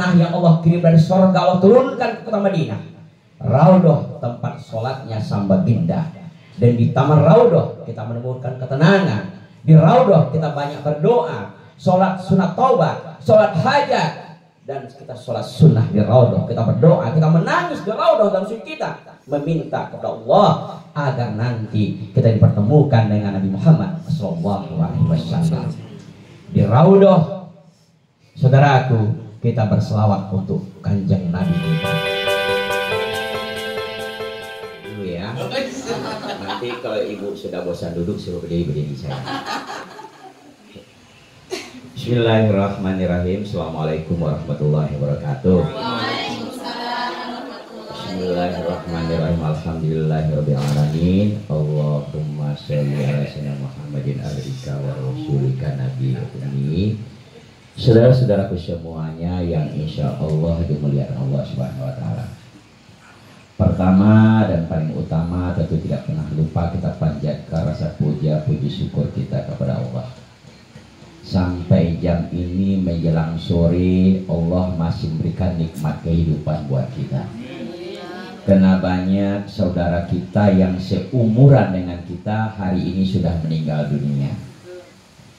tanah yang Allah kirim dari surga, Allah turunkan ke kota Madinah. Raudhah tempat sholatnya Samba Binda. Dan di Taman Raudhah kita menemukan ketenangan. Di Raudhah kita banyak berdoa, sholat sunat taubat, sholat hajat, dan kita sholat sunnah di Raudhah. Kita berdoa, kita menangis di Raudhah dalam sujud kita, meminta kepada Allah agar nanti kita dipertemukan dengan Nabi Muhammad SAW. Di Raudhah, saudaraku, kita berselawat untuk kanjeng Nabi kita. Dulu ya. Nanti kalau ibu sudah bosan duduk, suruh berdiri saya. Bismillahirrahmanirrahim. Assalamualaikum warahmatullahi wabarakatuh. Bismillahirrahmanirrahim. Alhamdulillahirabbil alamin. Allahumma shalli ala sayyidina Muhammadin abdika wa rasulika nabiyil ummi. Saudara-saudaraku semuanya yang insya Allah dimuliakan Allah Subhanahu wa taala. Pertama dan paling utama tentu tidak pernah lupa kita panjatkan rasa puja puji syukur kita kepada Allah. Sampai jam ini menjelang sore Allah masih memberikan nikmat kehidupan buat kita. Karena banyak saudara kita yang seumuran dengan kita hari ini sudah meninggal dunia,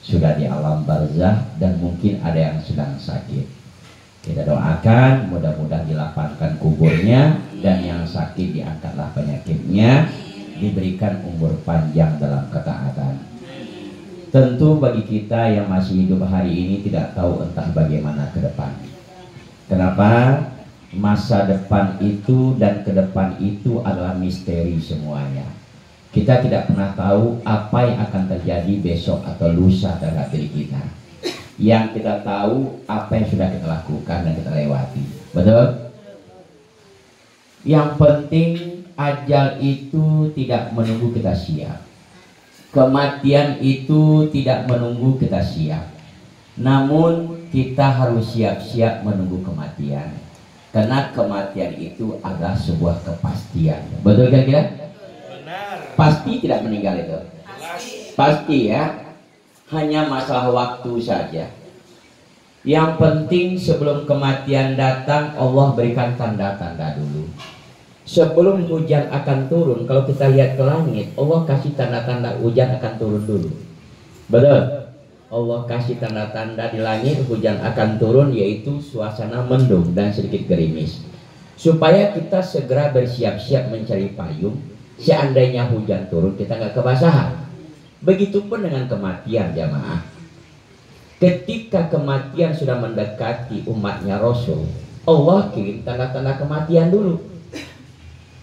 sudah di alam barzah, dan mungkin ada yang sedang sakit. Kita doakan mudah-mudahan dilapangkan kuburnya, dan yang sakit diangkatlah penyakitnya, diberikan umur panjang dalam ketaatan. Tentu bagi kita yang masih hidup hari ini tidak tahu entah bagaimana ke depan. Kenapa? Masa depan itu dan ke depan itu adalah misteri semuanya. Kita tidak pernah tahu apa yang akan terjadi besok atau lusa terhadap diri kita. Yang kita tahu apa yang sudah kita lakukan dan kita lewati. Betul? Yang penting ajal itu tidak menunggu kita siap. Kematian itu tidak menunggu kita siap. Namun kita harus siap-siap menunggu kematian. Karena kematian itu adalah sebuah kepastian. Betul kira-kira? Benar. Pasti tidak meninggal itu. Pasti ya. Hanya masalah waktu saja. Yang penting sebelum kematian datang, Allah berikan tanda-tanda dulu. Sebelum hujan akan turun, kalau kita lihat ke langit, Allah kasih tanda-tanda hujan akan turun dulu. Betul? Allah kasih tanda-tanda di langit hujan akan turun, yaitu suasana mendung dan sedikit gerimis. Supaya kita segera bersiap-siap mencari payung. Seandainya hujan turun, kita nggak kebasahan. Begitupun dengan kematian jamaah. Ketika kematian sudah mendekati umatnya Rasul, Allah kirim tanda-tanda kematian dulu.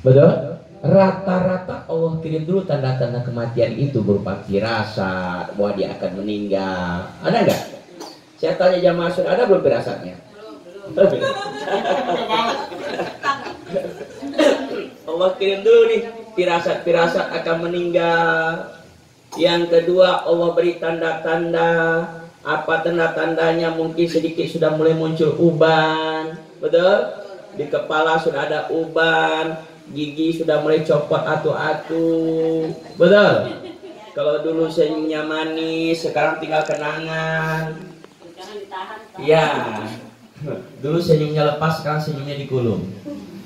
Betul? Rata-rata Allah kirim dulu tanda-tanda kematian itu berupa firasat bahwa dia akan meninggal. Ada nggak? Saya tanya jamaah sudah ada belum firasatnya? Belum. Allah kirim dulu nih firasat-firasat akan meninggal. Yang kedua Allah beri tanda-tanda. Apa tanda-tandanya? Mungkin sedikit sudah mulai muncul uban. Betul? Di kepala sudah ada uban, gigi sudah mulai copot atu-atu. Betul? Kalau dulu senyumnya manis, sekarang tinggal kenangan. Ya. Dulu senyumnya lepas, sekarang senyumnya dikulum.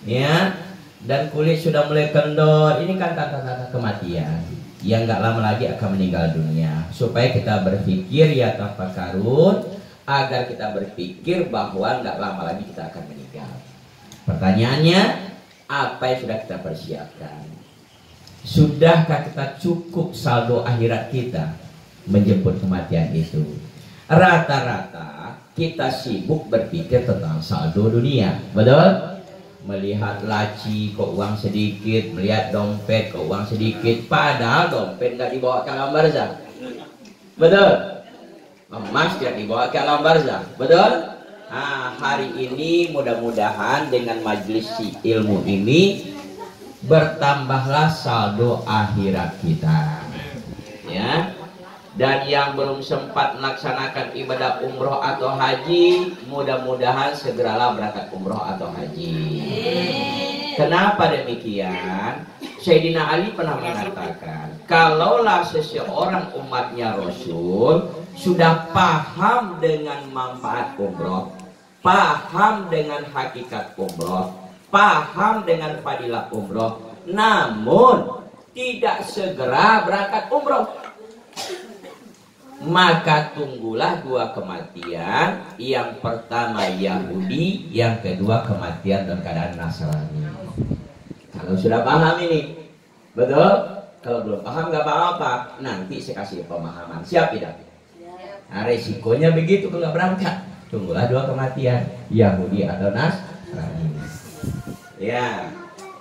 Ya. Dan kulit sudah mulai kendor. Ini kan tanda-tanda kematian yang nggak lama lagi akan meninggal dunia. Supaya kita berpikir ya tafakarun, agar kita berpikir bahwa nggak lama lagi kita akan meninggal. Pertanyaannya, apa yang sudah kita persiapkan? Sudahkah kita cukup saldo akhirat kita menjemput kematian itu? Rata-rata kita sibuk berpikir tentang saldo dunia. Betul? Melihat laci kok uang sedikit, melihat dompet kok uang sedikit, padahal dompet nggak dibawa ke alam barzah. Betul? Emas tidak dibawa ke alam barzah. Betul? Nah, hari ini mudah-mudahan dengan majelis ilmu ini bertambahlah saldo akhirat kita. Ya. Dan yang belum sempat melaksanakan ibadah umroh atau haji, mudah-mudahan segeralah berangkat umroh atau haji. Kenapa demikian? Sayyidina Ali pernah mengatakan, kalaulah seseorang umatnya Rasul sudah paham dengan manfaat umroh, paham dengan hakikat umroh, paham dengan fadilah umroh, namun tidak segera berangkat umroh, maka tunggulah dua kematian. Yang pertama Yahudi, yang kedua kematian dalam keadaan Nasrani. Kalau sudah paham ini, betul? Kalau belum paham nggak apa-apa, nanti saya kasih pemahaman. Siap tidak? Nah, resikonya begitu kalau nggak berangkat. Tunggulah dua kematian, Yahudi atau Nasrani. Ya,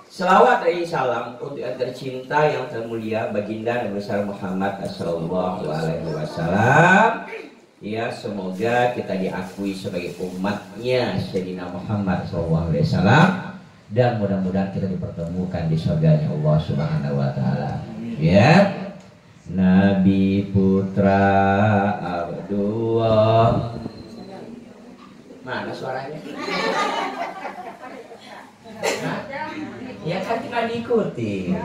selawat dan salam untuk yang tercinta yang termulia baginda Nabi besar Muhammad sallallahu alaihi wasallam. Ya, semoga kita diakui sebagai umatnya Sayyidina Muhammad sallallahu alaihi wasallam, dan mudah-mudahan kita dipertemukan di surganya Allah Subhanahu wa taala. Ya. Nabi putra Abdullah. Mana suaranya? Nah, ya kan kita diikuti.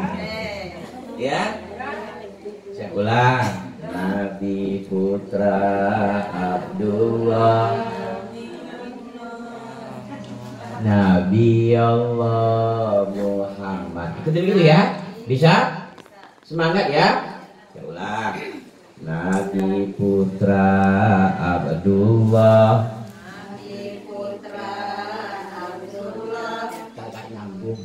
Ya. Saya ulang. Nabi putra Abdullah, Nabi Allah Muhammad. Ikuti dulu ya. Bisa? Semangat ya. Saya ulang. Nabi putra Abdullah, kagak nyambung.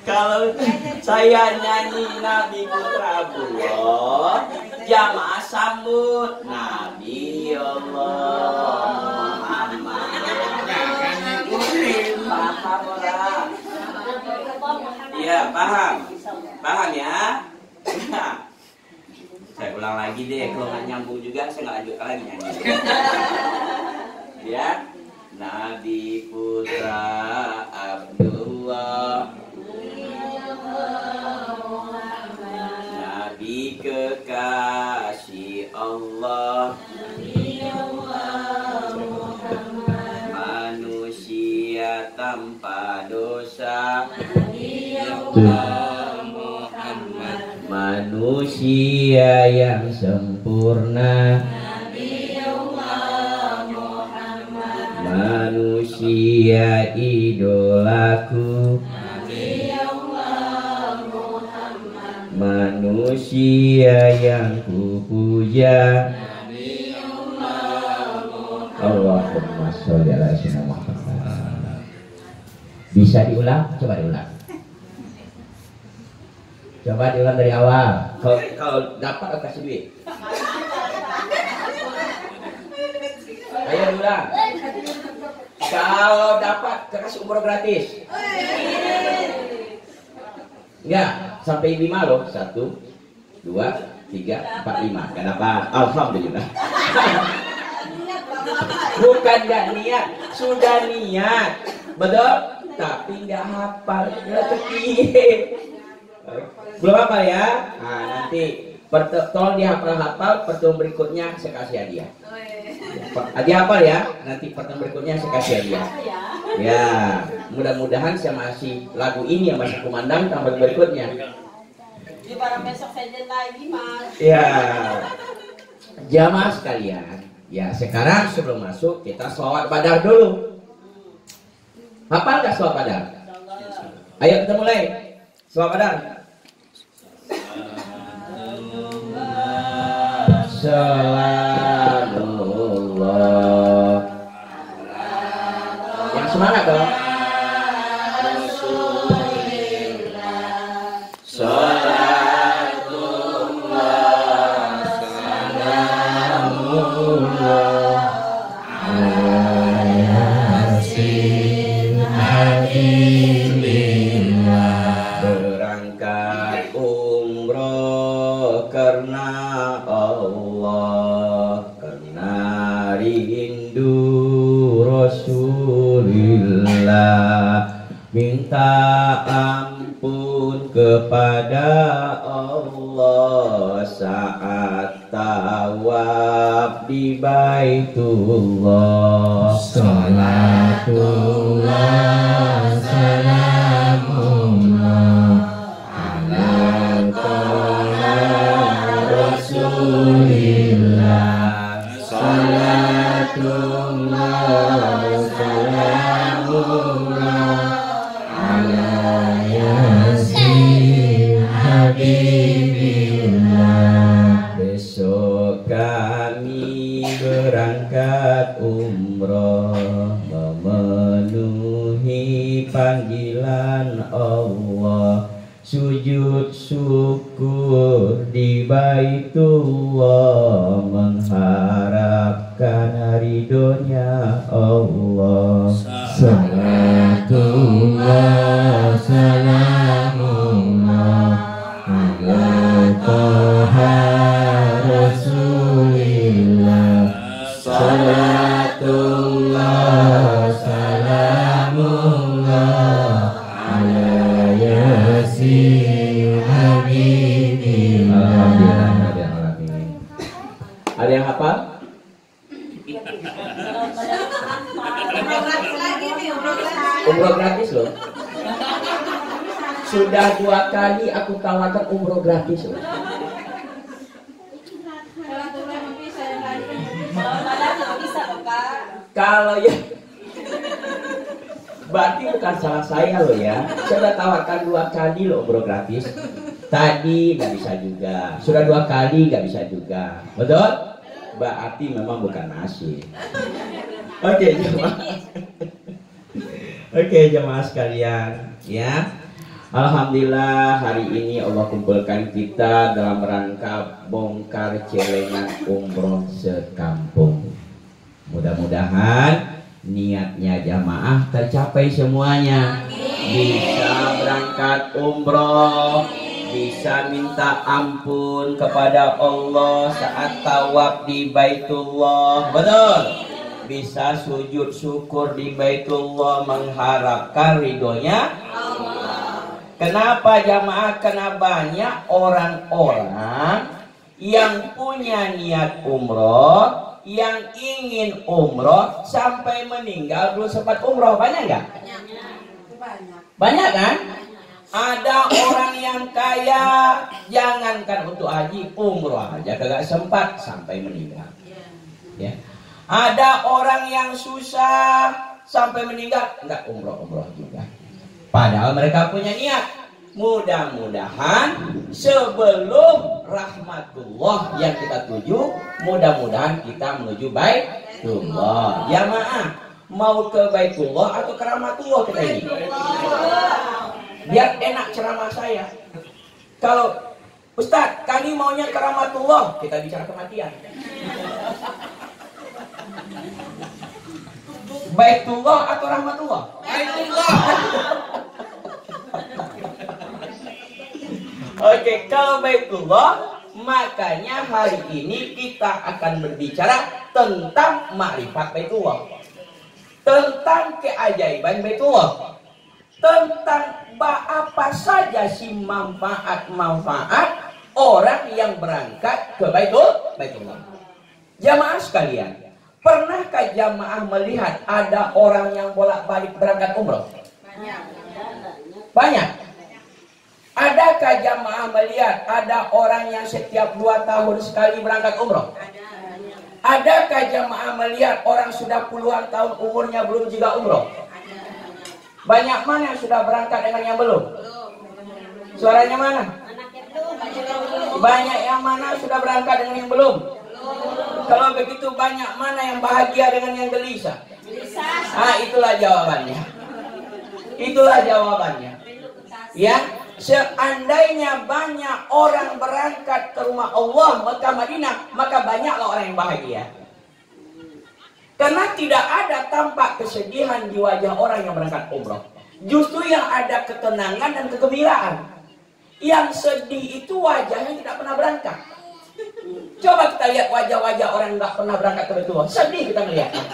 Kalau saya nyanyi Nabi putra Abdullah, jamaah sambut Nabi Allah Muhammad. Paham orang? Iya, paham. Paham ya? Saya ulang lagi deh, kalau nggak nyambung juga saya nggak lanjut lagi nyanyi. Ya, Nabi putra Abdullah, Nabi kekasih Allah, manusia tanpa dosa, manusia yang sempurna, manusia idolaku, manusia yang kupuja. Allahumma sholli ala sayyidina Muhammad. Bisa diulang? Coba diulang. Coba diulang dari awal. Kalau dapat kasih duit. Ayo diulang. Kalau dapat kasih umroh gratis. Enggak, sampai 5 loh. 1, 2, 3, 4, 5. Gak dapat. Alhamdulillah. Bukan gak niat, sudah niat. Betul? Tapi nggak hafal. Belum hafal ya? Nah, nanti tolong dihafal-hafal. Pertemuan berikutnya saya kasih hadiah. Hafal ya. Nanti pertemuan berikutnya saya kasih hadiah. Ya, mudah-mudahan saya masih lagu ini yang masih kumandang tambah berikutnya. Di barang besok saja lagi, Mas. Ya, jamaah sekalian. Ya, sekarang sebelum masuk kita sholawat badar dulu. Hafal nggak sholawat badar? Ayo kita mulai. Sholawat badar. Salamullah. Yang semangat dong. Berangkat umroh karena Allah, karena rindu Rasulillah, minta ampun kepada Allah saat tawaf di Baitullah. Salatullah salamullah ala Rasulillah. kami berangkat umroh memenuhi panggilan Allah, sujud syukur di Baitullah, mengharapkan ridhonya Allah. Salatullah salamullah ala Taha Rasulillah. Salatullah salamullah ala Yasin Habibillah. Ada yang hafal? Umroh gratis loh. Sudah 2 kali aku tawarkan umroh gratis loh. Kalau ya, berarti bukan salah saya loh ya. Saya sudah tawarkan 2 kali loh umroh gratis. Tadi nggak bisa juga. Sudah 2 kali nggak bisa juga. Betul? Berarti memang bukan nasib. Oke jemaah. Oke jemaah sekalian, ya. Alhamdulillah hari ini Allah kumpulkan kita dalam rangka bongkar celengan umroh sekampung. Mudah-mudahan niatnya jamaah tercapai semuanya. Bisa berangkat umroh, bisa minta ampun kepada Allah saat tawaf di Baitullah. Betul? Bisa sujud syukur di Baitullah mengharapkan ridhonya Allah. Kenapa jamaah? Karena banyak orang-orang yang punya niat umroh, yang ingin umroh sampai meninggal belum sempat umroh. Banyak nggak? Banyak kan? Ada orang yang kaya, jangankan untuk haji, umroh aja kagak sempat sampai meninggal. Ya. Ada orang yang susah sampai meninggal nggak umroh juga. Padahal mereka punya niat. Mudah-mudahan sebelum rahmatullah yang kita tuju, mudah-mudahan kita menuju Baitullah. Jamaah, mau ke Baitullah atau ke rahmatullah kita ini? Biar enak ceramah saya. Kalau Ustadz, kami maunya ke rahmatullah, kita bicara kematian. Baitullah atau rahmatullah? Baitullah. Oke, kalau Baitullah, makanya hari ini kita akan berbicara tentang makrifat Baitullah, tentang keajaiban Baitullah, tentang apa saja sih manfaat-manfaat orang yang berangkat ke Baitullah. Jamaah sekalian, pernahkah jamaah melihat ada orang yang bolak-balik berangkat umroh? Banyak. Adakah jamaah melihat ada orang yang setiap 2 tahun sekali berangkat umroh? Adakah jamaah melihat orang sudah puluhan tahun umurnya belum juga umroh? Banyak mana yang sudah berangkat dengan yang belum? Suaranya mana? Banyak yang mana sudah berangkat dengan yang belum? Kalau begitu banyak mana yang bahagia dengan yang gelisah? Itulah jawabannya. Itulah jawabannya. Ya, seandainya banyak orang berangkat ke rumah Allah Mekah Madinah, maka banyaklah orang yang bahagia. Karena tidak ada tampak kesedihan di wajah orang yang berangkat umroh. Justru yang ada ketenangan dan kegembiraan. Yang sedih itu wajahnya tidak pernah berangkat. Coba kita lihat wajah-wajah orang yang nggak pernah berangkat ke Baitullah. Sedih kita melihatnya.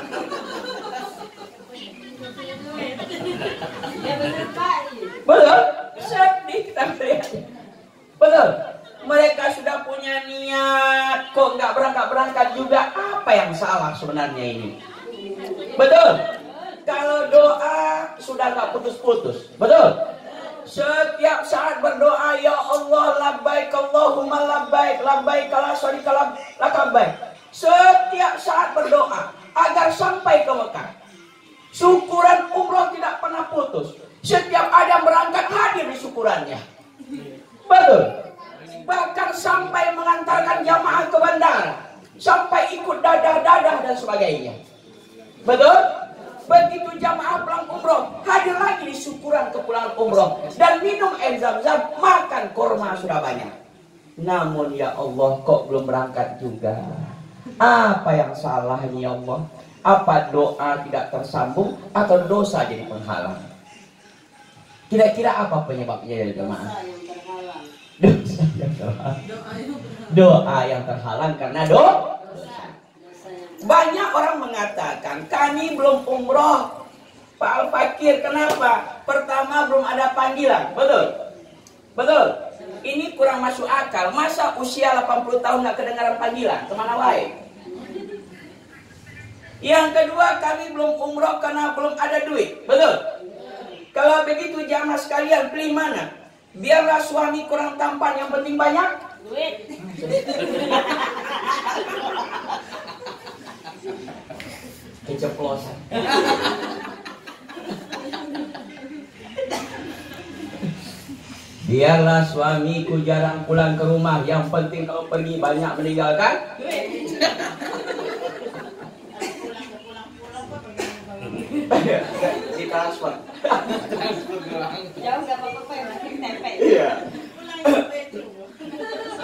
Betul? Sedih kita melihatnya. Betul? Mereka sudah punya niat, kok nggak berangkat-berangkat juga. Apa yang salah sebenarnya ini? Betul? Kalau doa sudah nggak putus-putus. Betul? Setiap saat berdoa, ya Allah, labbaik Allahumma labbaik, labbaik la syarika lak labbaik. Setiap saat berdoa agar sampai ke Mekah. Syukuran umroh tidak pernah putus. Setiap ada berangkat hadir di syukurannya. Betul? Bahkan sampai mengantarkan jamaah ke bandara. dan sebagainya. Betul? Begitu jamaah pulang umroh, hadir lagi di syukuran kepulangan umroh dan minum air zam-zam, makan korma sudah banyak. Namun ya Allah, kok belum berangkat juga? Apa yang salah ini ya Allah? Apa doa tidak tersambung atau dosa jadi penghalang? Kira-kira apa penyebabnya ya jemaah? Dosa yang terhalang. Doa yang terhalang karena dosa. Banyak orang mengatakan kami belum umroh, Pak Al-Fakir. Kenapa? Pertama belum ada panggilan. Betul? Betul? Ini kurang masuk akal. Masa usia 80 tahun nggak kedengaran panggilan? Kemana wae? Yang kedua, kami belum umroh karena belum ada duit. Betul? Kalau begitu jamaah sekalian, pilih mana? Biarlah suami kurang tampan, yang penting banyak duit. Keceplosan. Biarlah suamiku jarang pulang ke rumah, yang penting kalau pergi banyak meninggalkan duit. Di transfer. Jauh nggak apa-apa yang penting tempe. Iya.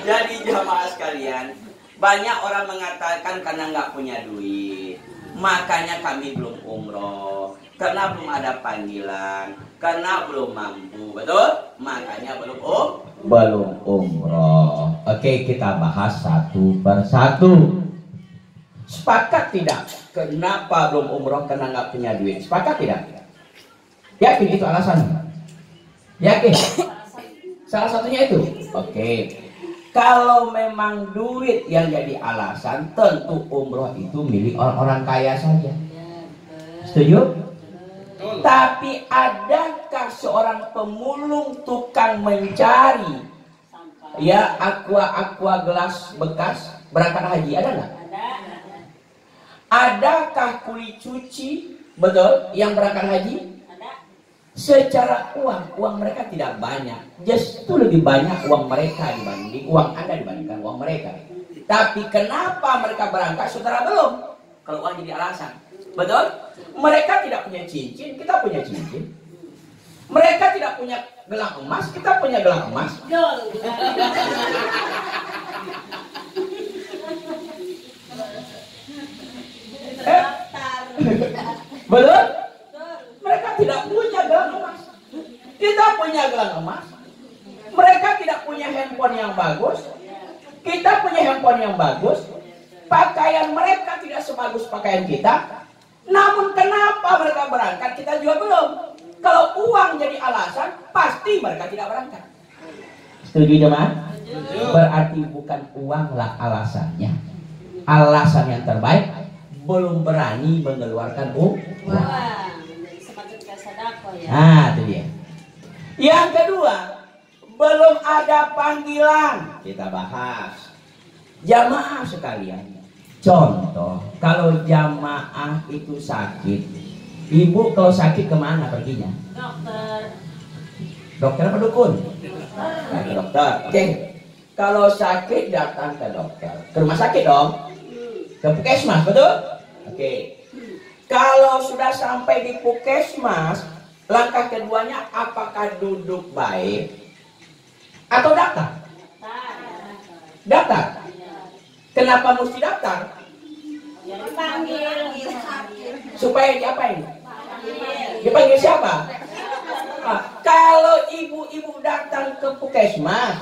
Jadi jamaah sekalian, banyak orang mengatakan karena nggak punya duit, makanya kami belum umroh, karena belum ada panggilan, karena belum mampu, betul? Makanya belum umroh. Oke, kita bahas satu persatu. Sepakat tidak? Kenapa belum umroh? Karena nggak punya duit. Sepakat tidak? Yakin itu alasannya? Yakin? Salah satunya itu? Oke. Kalau memang duit yang jadi alasan, tentu umroh itu milik orang-orang kaya saja. Setuju? Tapi adakah seorang pemulung tukang mencari ya aqua gelas bekas berangkat haji? Ada nggak? Adakah kuli cuci betul yang berangkat haji? Secara uang mereka tidak banyak. Justru lebih banyak uang mereka dibanding uang Anda dibandingkan uang mereka. Tapi kenapa mereka berangkat? Saudara belum. Kalau uang jadi alasan. Betul? Mereka tidak punya cincin, kita punya cincin. Mereka tidak punya gelang emas, kita punya gelang emas. Betul? Mereka tidak punya gelang emas. Kita punya gelang emas. Mereka tidak punya handphone yang bagus. Kita punya handphone yang bagus. Pakaian mereka tidak sebagus pakaian kita. Namun kenapa mereka berangkat? Kita juga belum. Kalau uang jadi alasan, pasti mereka tidak berangkat. Setuju jemaah? Berarti bukan uanglah alasannya. Alasan yang terbaik, belum berani mengeluarkan uang. Nah, itu dia. Yang kedua, belum ada panggilan. Kita bahas. Jamaah sekalian. Contoh, kalau jamaah itu sakit, ibu kalau sakit kemana perginya? Dokter. Dokter apa dukun? Ke dokter. Oke. Kalau sakit datang ke dokter. Ke rumah sakit dong. Ke puskesmas, betul? Oke. Kalau sudah sampai di puskesmas, langkah keduanya apakah duduk baik atau daftar? Daftar. Kenapa mesti daftar? Ya dipanggil. Supaya diapain? Dipanggil siapa? Kalau ibu-ibu datang ke puskesmas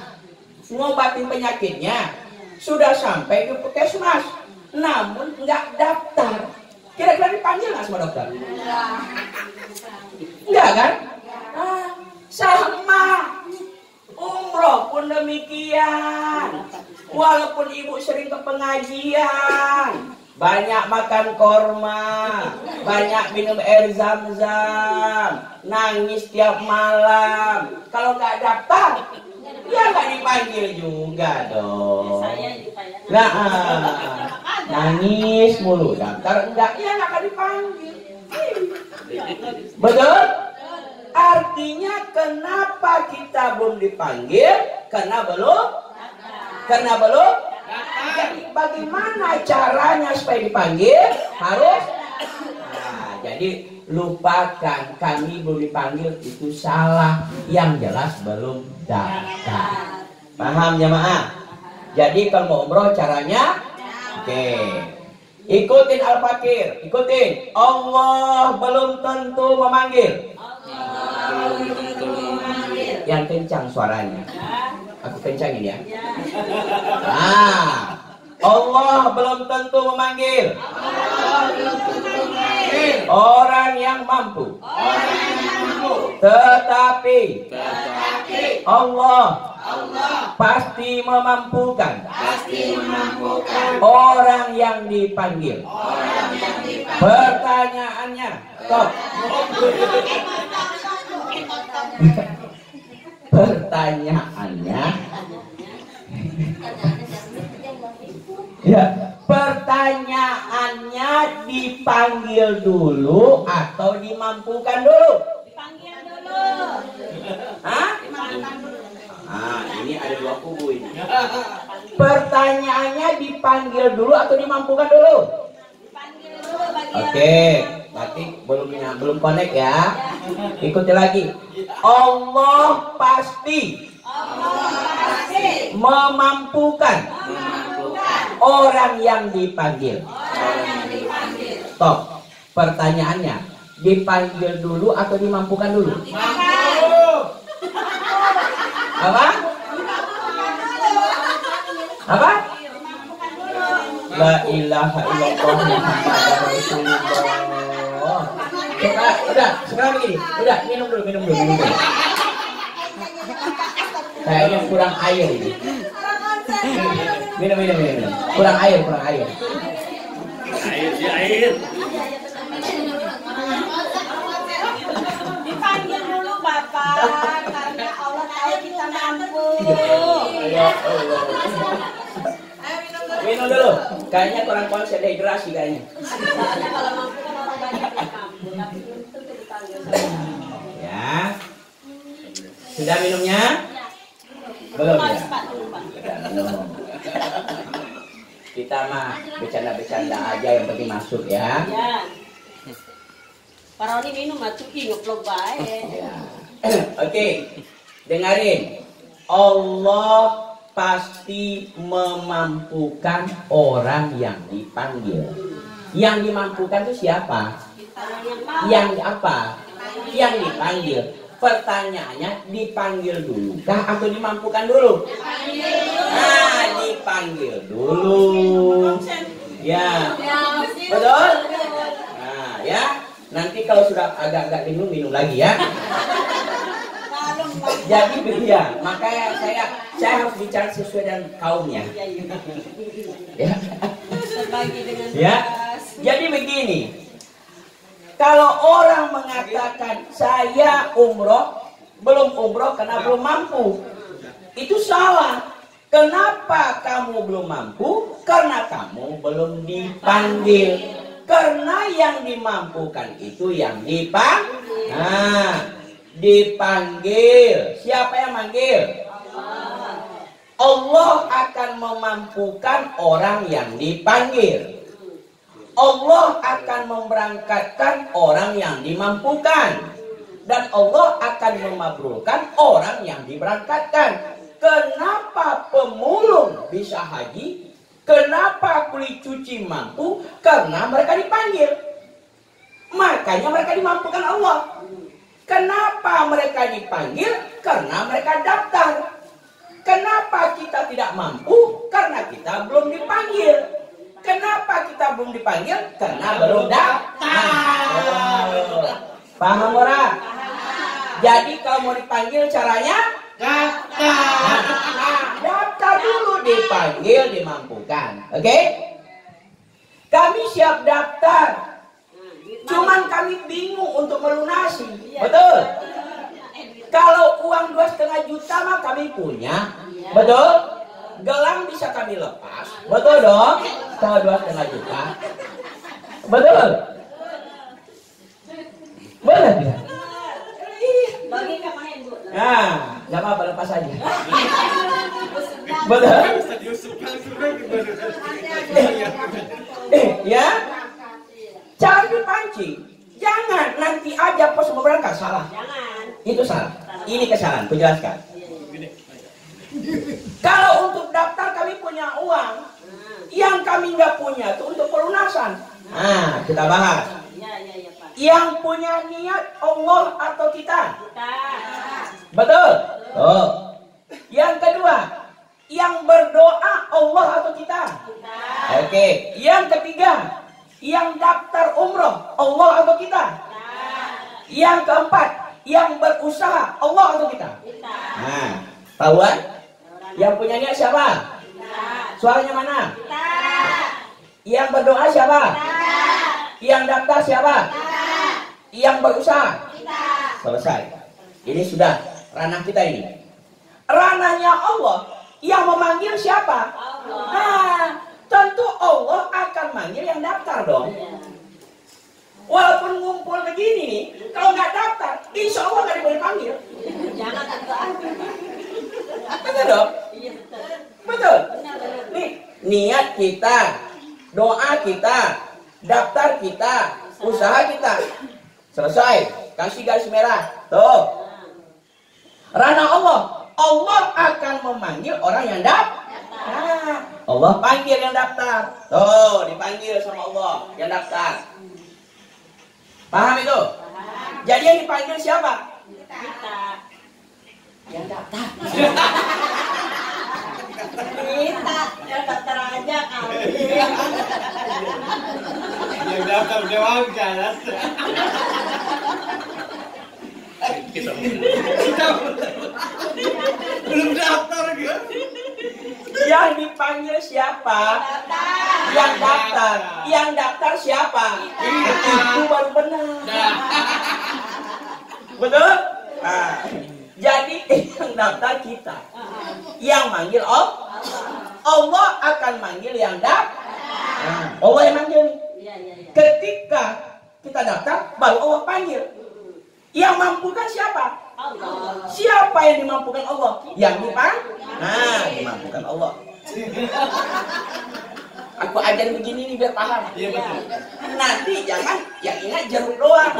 ngobatin penyakitnya, sudah sampai ke puskesmas, namun nggak daftar, kira-kira dipanggil nggak sama dokter? Enggak kan? Sama umroh pun demikian. Walaupun ibu sering ke pengajian, banyak makan korma, banyak minum air zam-zam, nangis tiap malam, kalau nggak daftar, ya nggak dipanggil juga dong. Nah, nangis mulu, daftar enggak, ya nggak akan dipanggil. Betul? Artinya kenapa kita belum dipanggil? Karena belum. Jadi bagaimana caranya supaya dipanggil harus. Nah, jadi lupakan kami belum dipanggil itu salah. Yang jelas belum daftar. Paham jamaah? Jadi kalau mau umroh caranya, oke. Ikutin Al-Fakir, ikutin. Allah belum tentu memanggil. Yang kencang suaranya. Aku kencangin ya. Nah, Allah belum tentu memanggil orang yang mampu. Tetapi Allah pasti memampukan orang yang dipanggil. Pertanyaannya, stop. Pertanyaannya, ya, pertanyaannya dipanggil dulu atau dimampukan dulu? Dipanggil dulu. Hah? Dimampukan dulu. Ah, ini ada dua kubu ini. Pertanyaannya dipanggil dulu atau dimampukan dulu? Dipanggil dulu bagian. Oke, berarti belum connect ya. Ikuti lagi. Allah pasti memampukan orang yang dipanggil. Stop. Pertanyaannya, dipanggil dulu atau dimampukan dulu? Apa? Apa? La ilaha illallah Muhammadur Rasulullah. Sekarang begini. Udah, minum dulu. Kayaknya kurang air ini. Minum. Kurang air. Air. Dipanggil dulu Bapak, karena Allah tahu kita mampu. Ya Allah. Minum dulu. Kayaknya kurang konsen dehidrasi kayaknya. Karena kalau mampu kan orang banyak yang mampu, tapi belum tentu dipanggil. Ya. Sudah minumnya? Belum ya? Pak dulu Pak. Belum. Kita mah bercanda-bercanda aja yang penting masuk ya. Ya. Para ini minum atuh ngeplok bae. Ya. Oke. Dengarin. Allah pasti memampukan orang yang dipanggil. Yang dimampukan itu siapa? Yang apa? Yang dipanggil. Pertanyaannya, dipanggil dulu kah atau dimampukan dulu? Nah, dipanggil dulu. Ya. Betul? Nah, ya. Nanti kalau sudah agak-agak minum lagi ya. Jadi begitu, makanya saya harus bicara sesuai dengan kaumnya. Ya. Ya. Jadi begini. Kalau orang mengatakan saya belum umroh karena belum mampu, itu salah. Kenapa kamu belum mampu? Karena kamu belum dipanggil. Karena yang dimampukan itu yang dipanggil. Nah, dipanggil. Siapa yang manggil? Allah akan memampukan orang yang dipanggil. Allah akan memberangkatkan orang yang dimampukan. Dan Allah akan memabrurkan orang yang diberangkatkan. Kenapa pemulung bisa haji? Kenapa kulit cuci mampu? Karena mereka dipanggil. Makanya mereka dimampukan Allah. Kenapa mereka dipanggil? Karena mereka daftar. Kenapa kita tidak mampu? Karena kita belum dipanggil. Kenapa kita belum dipanggil? Karena belum daftar. Paham orang? Jadi kalau mau dipanggil caranya? Daftar. Daftar dulu, dipanggil, dimampukan. Oke? Kami siap daftar. Cuman kami bingung untuk melunasi. Betul? Kalau uang 2,5 juta mah kami punya. Betul? Gelang bisa kami lepas. Betul dong? Kalau 2,5 juta. Betul? Boleh tidak? Bagi kemarin Bu. Nah, nggak apa-apa, lepas aja. Betul? coaching. Jangan nanti aja pas mau berangkat, salah. Jangan. Itu salah. Ini kesalahan, kujelaskan. Kalau untuk daftar kami punya uang, yang kami nggak punya itu untuk pelunasan. Nah, kita bahas. Ya, Pak. Yang punya niat Allah atau kita? Kita. Betul. Oh. Yang kedua, yang berdoa Allah atau kita? Kita. Oke. Yang ketiga, yang daftar umroh Allah atau kita? Yang keempat, yang berusaha Allah atau kita? Kita. Nah, tahu kan? Yang punya niat siapa? Kita. Suaranya mana? Kita. Yang berdoa siapa? Kita. Yang daftar siapa? Kita. Yang berusaha? Kita. Selesai. Ini sudah ranah kita ini. Ranahnya Allah. Yang memanggil siapa? Allah. Nah, tentu Allah akan manggil yang daftar dong. Walaupun ngumpul begini nih, kalau nggak daftar, insya Allah nggak boleh panggil. Jangan tentuan. Betul dong? Iya, betul. Betul. Benar. Nih, niat kita, doa kita, daftar kita, usaha kita. Selesai. Kasih garis merah. Tuh. Ranah Allah. Allah akan memanggil orang yang daftar. Nah, Allah panggil yang daftar. Tuh, dipanggil sama Allah yang daftar. Paham itu? Jadi yang dipanggil siapa? Kita. Yang daftar. Kita. Ya daftar aja kali. Yang daftar jawab kan? Belum daftar gitu. Yang dipanggil siapa? Yang daftar. Yang daftar siapa? Itu baru benar. Betul? Nah, jadi yang daftar kita. Yang manggil Allah. Allah akan manggil yang daftar. Nah, Allah yang manggil. Iya. Ketika kita daftar, baru Allah panggil. Yang mampukan siapa? Allah. Siapa yang dimampukan Allah? Yang dipanggil. Nah, dimampukan Allah. Aku ajar begini nih biar paham. Iya betul. Nanti jangan yang ingat jeruk doang.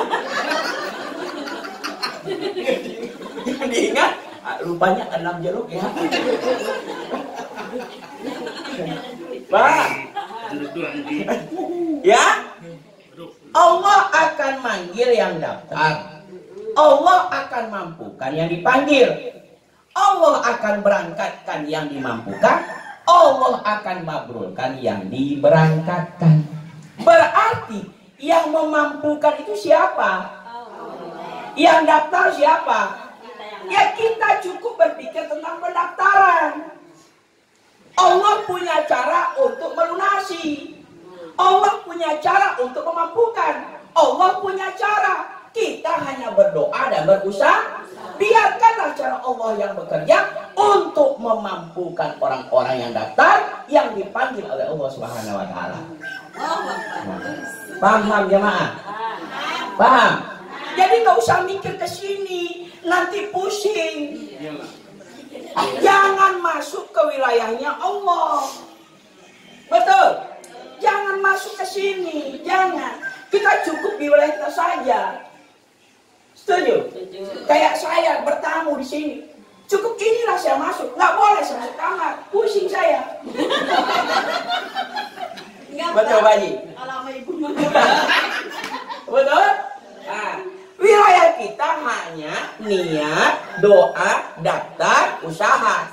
Yang diingat, rupanya 6 jeruk ya. Paham? Ya? Allah akan manggil yang daftar. Allah akan mampukan yang dipanggil. Allah akan berangkatkan yang dimampukan. Allah akan mabrurkan yang diberangkatkan. Berarti yang memampukan itu siapa? Yang daftar siapa? Ya kita cukup berpikir tentang pendaftaran. Allah punya cara untuk melunasi. Allah punya cara untuk memampukan. Allah punya cara. Kita hanya berdoa dan berusaha. Biarkanlah cara Allah yang bekerja untuk memampukan orang-orang yang daftar, yang dipanggil oleh Allah Subhanahu wa Ta'ala. Paham jemaah? Paham? Jadi nggak usah mikir ke sini, nanti pusing. Jangan masuk ke wilayahnya Allah. Betul? Jangan masuk ke sini, jangan. Kita cukup di wilayah kita saja. Setuju? Kayak saya bertamu di sini. Cukup inilah saya masuk. Nggak boleh saya masuk kamar. Pusing saya. Betul, Pak Haji? Kalau sama ibu Betul? Nah, wilayah kita hanya niat, doa, daftar, usaha.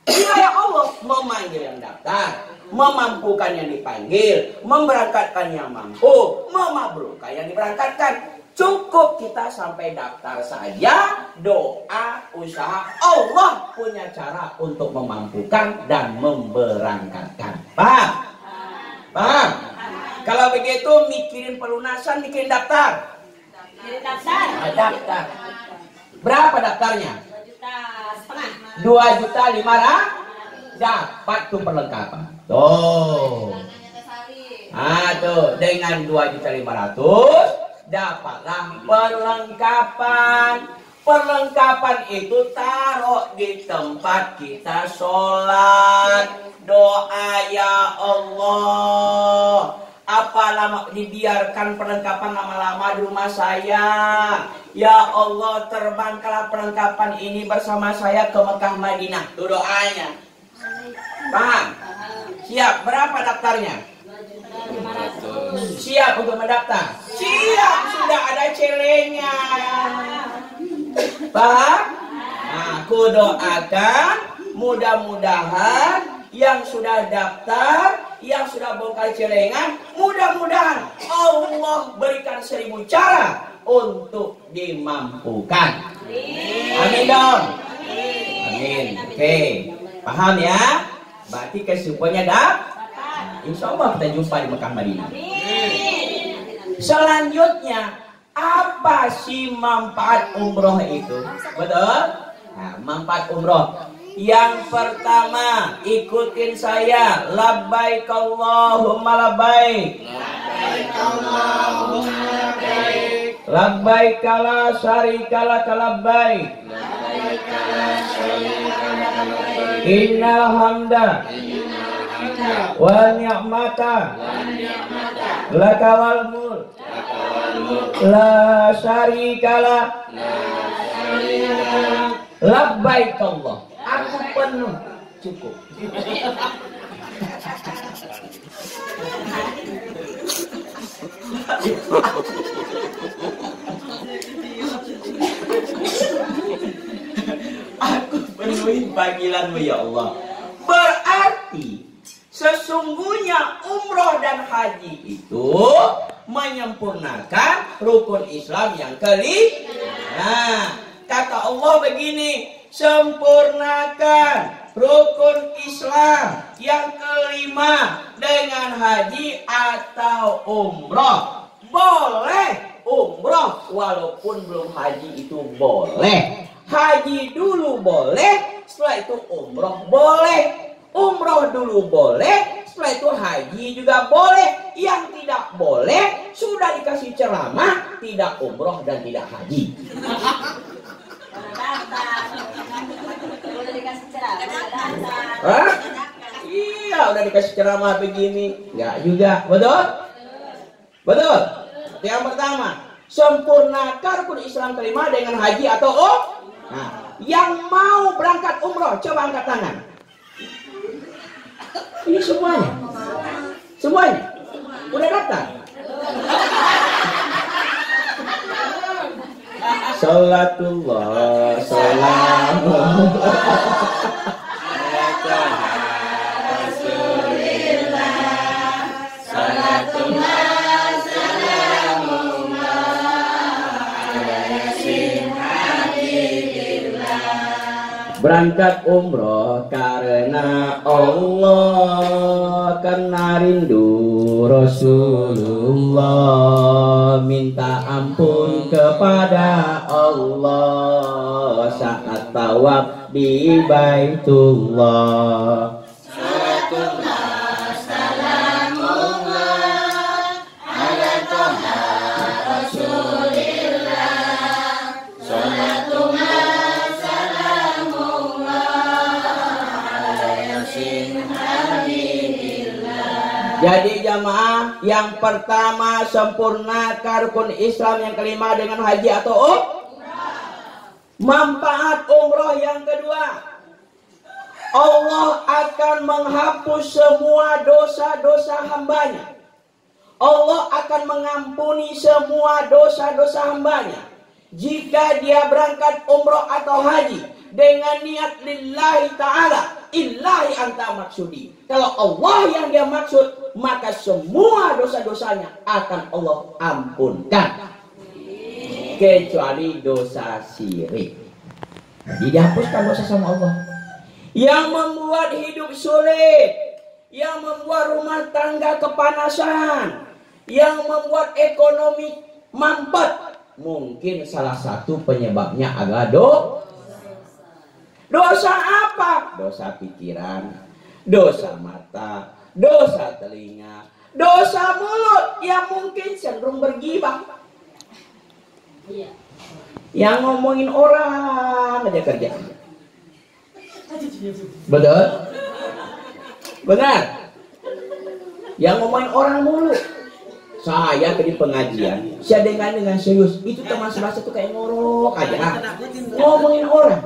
Wilayah Allah memanggil yang daftar, memampukan yang dipanggil, memberangkatkan yang mampu, memabrurkan yang diberangkatkan. Cukup kita sampai daftar saja, doa, usaha. Allah punya cara untuk memampukan dan memberangkatkan. Paham? Paham? Kalau begitu mikirin pelunasan, mikirin daftar. Jadi daftar. Nah, daftar. Berapa daftarnya? 2,5 juta. 2.500.000 dapat tuh perlengkapan. Tuh. Tuh dengan 2.500.000 dapatlah perlengkapan. Perlengkapan itu taruh di tempat kita sholat. Doa ya Allah. Apa dibiarkan perlengkapan lama-lama di rumah saya. Ya Allah, terbangkanlah perlengkapan ini bersama saya ke Mekah Madinah. Itu doanya. Paham? Siap, berapa daftarnya? Siap untuk mendaftar? Siap, sudah ada celenya. Paham? Nah, aku doakan mudah-mudahan yang sudah daftar, yang sudah bongkar celengan, mudah-mudahan Allah berikan 1000 cara untuk dimampukan. Amin dong. Amin. Oke, paham ya? Berarti kesimpulannya insya Allah kita jumpa di Mekah Madinah. Selanjutnya, apa sih manfaat umroh itu? Betul? Nah, manfaat umroh. Yang pertama, ikutin saya. Labbaik Allahumma labbaik. Labbaik la syarika lak labbaik. Innal hamda wa ni'mata laka wal mulk la syarika lak. Labbaik Allah. Aku penuh. Cukup. Aku penuhi panggilanmu ya Allah. Berarti sesungguhnya umroh dan haji itu menyempurnakan rukun Islam yang kelima. Nah, kata Allah begini, sempurnakan rukun Islam yang kelima dengan haji atau umroh. Boleh umroh walaupun belum haji itu boleh. Haji dulu boleh, setelah itu umroh boleh. Umroh dulu boleh, setelah itu haji juga boleh. Yang tidak boleh sudah dikasih ceramah, tidak umroh dan tidak haji. Udah dikasih ceramah. Hah? Iya, udah dikasih ceramah begini. Enggak juga, betul? Betul? Yang pertama, sempurnakan rukun Islam kelima dengan haji atau Nah, yang mau berangkat umroh, coba angkat tangan. Ini semuanya. Semuanya. Udah daftar? Salatullah, salamullah. Berangkat umroh karena Allah, karena rindu Rasulullah, minta ampun kepada Allah saat tawaf di Baitullah. Jadi jamaah, yang pertama sempurnakan rukun Islam yang kelima dengan haji atau manfaat umroh yang kedua, Allah akan menghapus semua dosa-dosa hambanya. Allah akan mengampuni semua dosa-dosa hambanya jika dia berangkat umroh atau haji dengan niat lillahi ta'ala, illahi anta maksudi. Kalau Allah yang dia maksud, maka semua dosa-dosanya akan Allah ampunkan, kecuali dosa syirik. Jadi dihapuskan dosa sama Allah. Yang membuat hidup sulit, yang membuat rumah tangga kepanasan, yang membuat ekonomi mampet, mungkin salah satu penyebabnya adalah dosa apa? Dosa pikiran, dosa mata, dosa telinga, dosa mulut yang mungkin cenderung bergibah. Yang ngomongin orang aja kerjanya. Betul? Benar? Yang ngomongin orang mulu. Saya ke di pengajian, saya dengar dengan serius. Itu teman sebasa tuh kayak ngorok aja, ngomongin orang.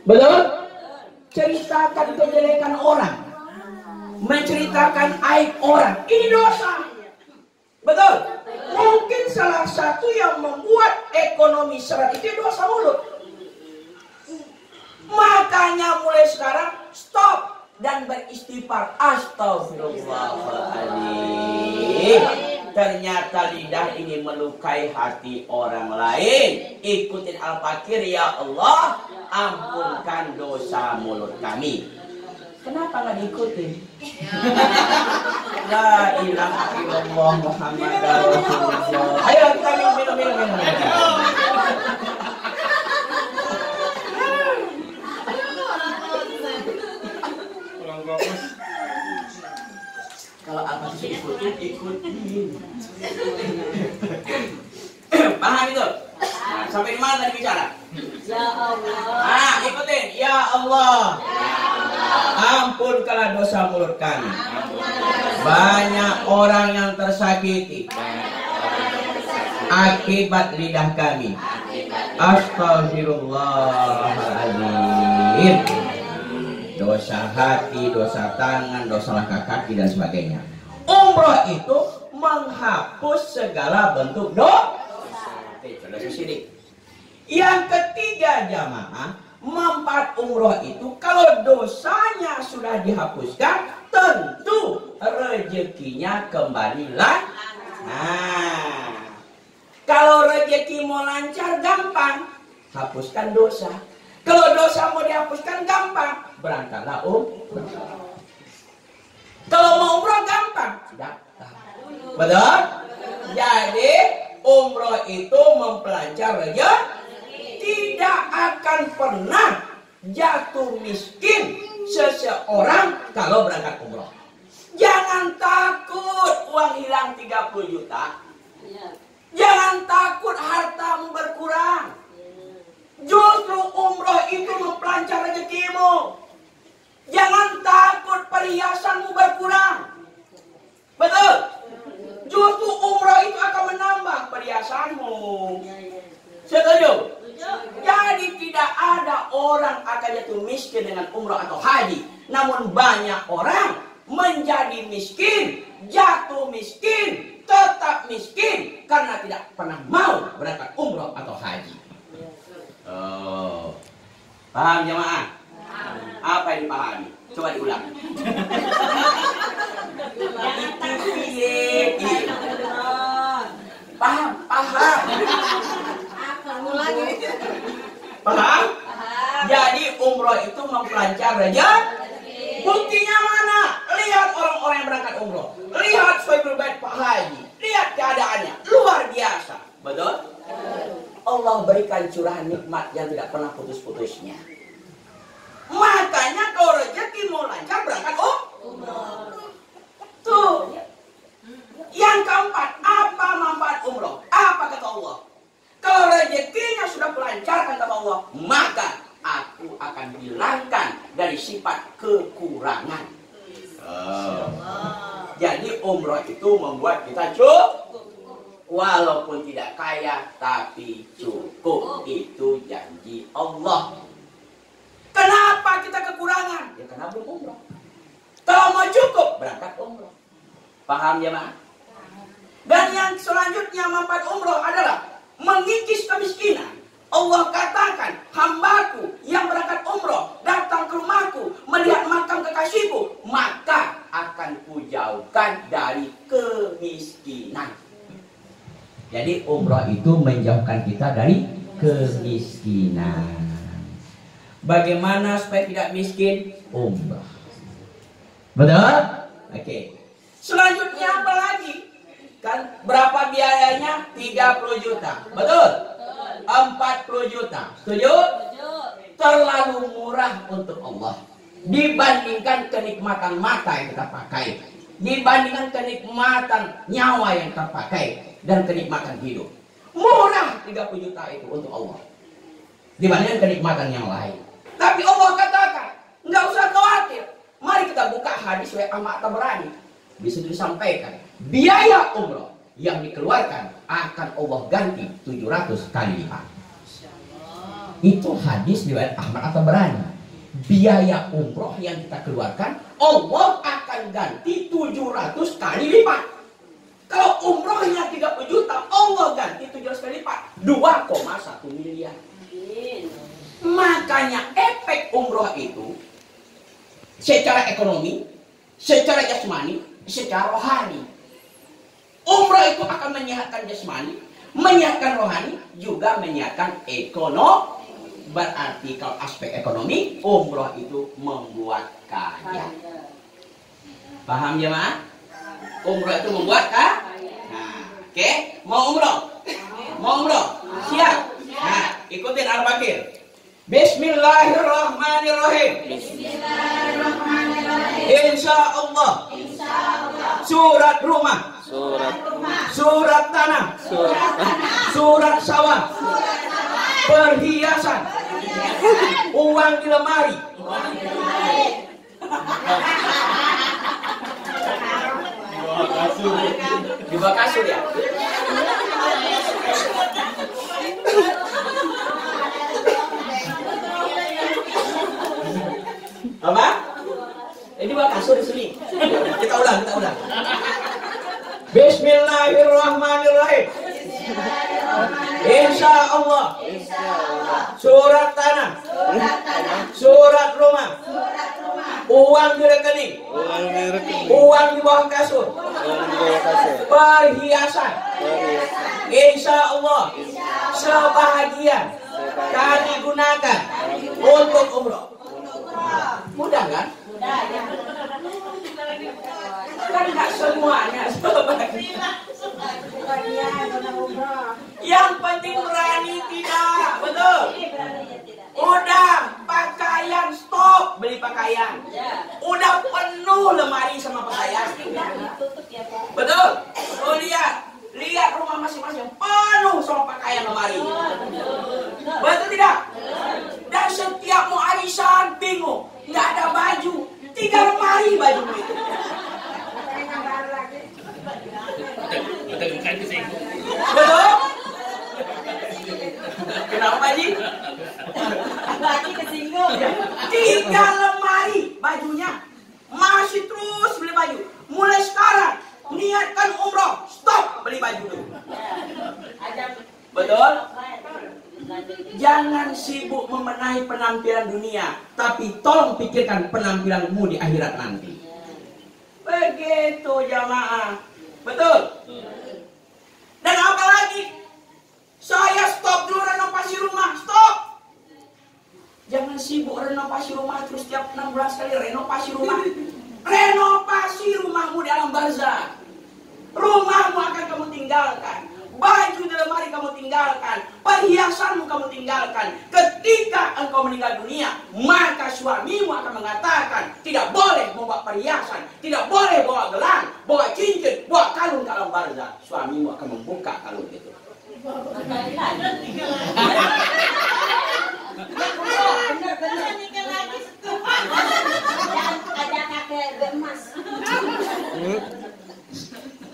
Betul? Ceritakan kejelekan orang, menceritakan aib orang. Ini dosa. Betul? Mungkin salah satu yang membuat ekonomi seret itu dosa mulut. Makanya mulai sekarang stop dan beristighfar. Astagfirullahaladzim. Ternyata lidah ini melukai hati orang lain. Ikutin Al-Fakir, ya Allah, ampunkan dosa mulut kami. Kenapa nggak diikutin? La ilaha illallah Muhammadar Rasulullah. Ayo kita minum. Kalau apa sih ikutin. Paham itu? Nah, sampai di mana tadi bicara? Ya Allah. Ikutin. Ya Allah. Ampunkanlah dosa mulut kami. Banyak orang yang tersakiti akibat lidah kami. Astagfirullahaladzim. Dosa hati, dosa tangan, dosa langkah kaki dan sebagainya. Umroh itu menghapus segala bentuk dosa. Dosa syirik. Yang ketiga jamaah, manfaat umroh itu kalau dosanya sudah dihapuskan, tentu rezekinya kembali lancar. Kalau rezeki mau lancar gampang, hapuskan dosa. Kalau dosa mau dihapuskan gampang, berangkatlah umroh. Kalau mau umroh gampang, daftar. Betul? Jadi umroh itu mempelancar rezeki. Tidak akan pernah jatuh miskin seseorang kalau berangkat umroh. Jangan takut uang hilang 30 juta. Jangan takut hartamu berkurang. Justru umroh itu mempelancar rezekimu. Jangan takut perhiasanmu berkurang. Betul? Justru umroh itu akan menambah perhiasanmu. Setuju? Jadi tidak ada orang akan jatuh miskin dengan umroh atau haji. Namun banyak orang menjadi miskin, jatuh miskin, tetap miskin karena tidak pernah mau berangkat umroh atau haji. Paham jemaah? Apa yang dipahami? Coba diulang. Paham? Paham? Jadi umroh itu mempelancar rezeki. Buktinya mana? Lihat orang-orang yang berangkat umroh. Lihat Sohibul Bait Pak Haji. Lihat keadaannya. Luar biasa. Betul? Allah berikan curahan nikmat yang tidak pernah putus-putusnya. Makanya kalau rezeki mau lancar berangkat umroh. Tuh. Yang keempat, apa manfaat umroh? Apa kata Allah? Kalau rezekinya sudah pelancar kata Allah, maka aku akan hilangkan dari sifat kekurangan. Jadi umroh itu membuat kita cukup. Walaupun tidak kaya, tapi cukup. Itu janji Allah. Kenapa kita kekurangan? Ya karena belum umroh. Kalau mau cukup, berangkat umroh. Paham jemaah? Dan yang selanjutnya manfaat umroh adalah mengikis kemiskinan. Allah katakan, hambaku yang berangkat umroh datang ke rumahku melihat makam kekasihku, maka akan kujauhkan dari kemiskinan. Jadi umroh itu menjauhkan kita dari kemiskinan. Bagaimana supaya tidak miskin? Umroh. Betul? Oke. Selanjutnya apa lagi? Kan berapa biayanya? 30 juta. Betul? 40 juta. Setuju? Terlalu murah untuk Allah dibandingkan kenikmatan mata yang kita pakai, dibandingkan kenikmatan nyawa yang kita pakai, dan kenikmatan hidup. Murah 30 juta itu untuk Allah dibandingkan kenikmatan yang lain. Tapi Allah katakan, nggak usah khawatir. Mari kita buka hadis Wa Tabrani. Bisa disampaikan. biaya umroh yang dikeluarkan akan Allah ganti 700 kali lipat. Itu hadis riwayat Ahmad At-Tabarani. Biaya umroh yang kita keluarkan Allah akan ganti 700 kali lipat. Kalau umrohnya 30 juta, Allah ganti 700 kali lipat, 2,1 miliar. Makanya efek umroh itu secara ekonomi, secara jasmani, secara rohani. Umroh itu akan menyehatkan jasmani, menyehatkan rohani, juga menyehatkan ekonomi. Berarti kalau aspek ekonomi, umroh itu membuat kaya. Paham jemaah? Umroh itu membuat kaya. Nah, oke, mau umroh? Mau umroh? Siap? Nah, ikutin Al-Bakir. Bismillahirrahmanirrahim. Insyaallah. Surat rumah. Surat tanah. Surat sawah. Perhiasan. Uang di lemari. Di bawah kasur ya. Apa? Ini bawah kasur di sini. Kita ulang. Bismillahirrahmanirrahim. Insyaallah. Surat tanah. Surat rumah. Uang di rekening. Uang di bawah kasur. Perhiasan. Insyaallah. Sebahagian kami gunakan untuk umroh. Mudah kan? Kan nggak semuanya sebagian. Yang penting berani tidak, betul? Udah pakaian stop beli pakaian. Udah penuh lemari sama pakaian. Betul? Oh lihat rumah masing-masing penuh sama pakaian lemari. Betul tidak? Dan setiap mau arisan bingung, nggak ada baju, 3 lemari baju itu. Betul? Kenapa Pak Haji? Lagi kesinggung. 3 lemari bajunya. Masih terus beli baju. Mulai sekarang niatkan umroh, stop beli baju dulu. Betul? Jangan sibuk membenahi penampilan dunia, tapi tolong pikirkan penampilanmu di akhirat nanti. Begitu jamaah. Betul? Dan apalagi saya stop dulu renovasi rumah, stop. Jangan sibuk renovasi rumah terus setiap 6 bulan sekali renovasi rumah. Renovasi rumahmu di alam barzah. Rumahmu akan kamu tinggalkan. Baju di lemari kamu tinggalkan. Perhiasanmu kamu tinggalkan. Ketika engkau meninggal dunia, maka suamimu akan mengatakan tidak boleh membawa perhiasan, tidak boleh bawa gelang, bawa cincin, bawa kalung ke alam barzah. Suamimu akan membuka kalung itu.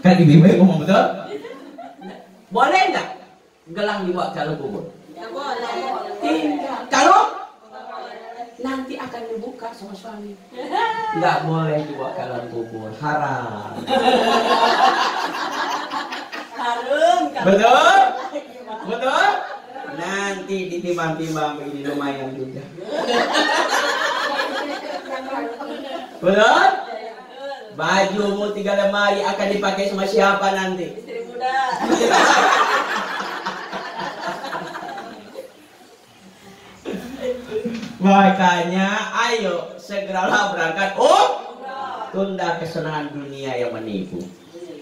Kan ibu ngomong betul? Boleh nggak gelang dibawa ke dalam kubur? Ya boleh. Kalau nanti akan dibuka sama suami. Nggak boleh dibawa ke dalam kubur, haram. Harum. Betul? Betul? Nanti ditimbang-timbang ini lumayan juga. Betul? Bajumu 3 lemari akan dipakai sama siapa nanti? Istri muda. Makanya ayo segeralah berangkat. Tunda kesenangan dunia yang menipu.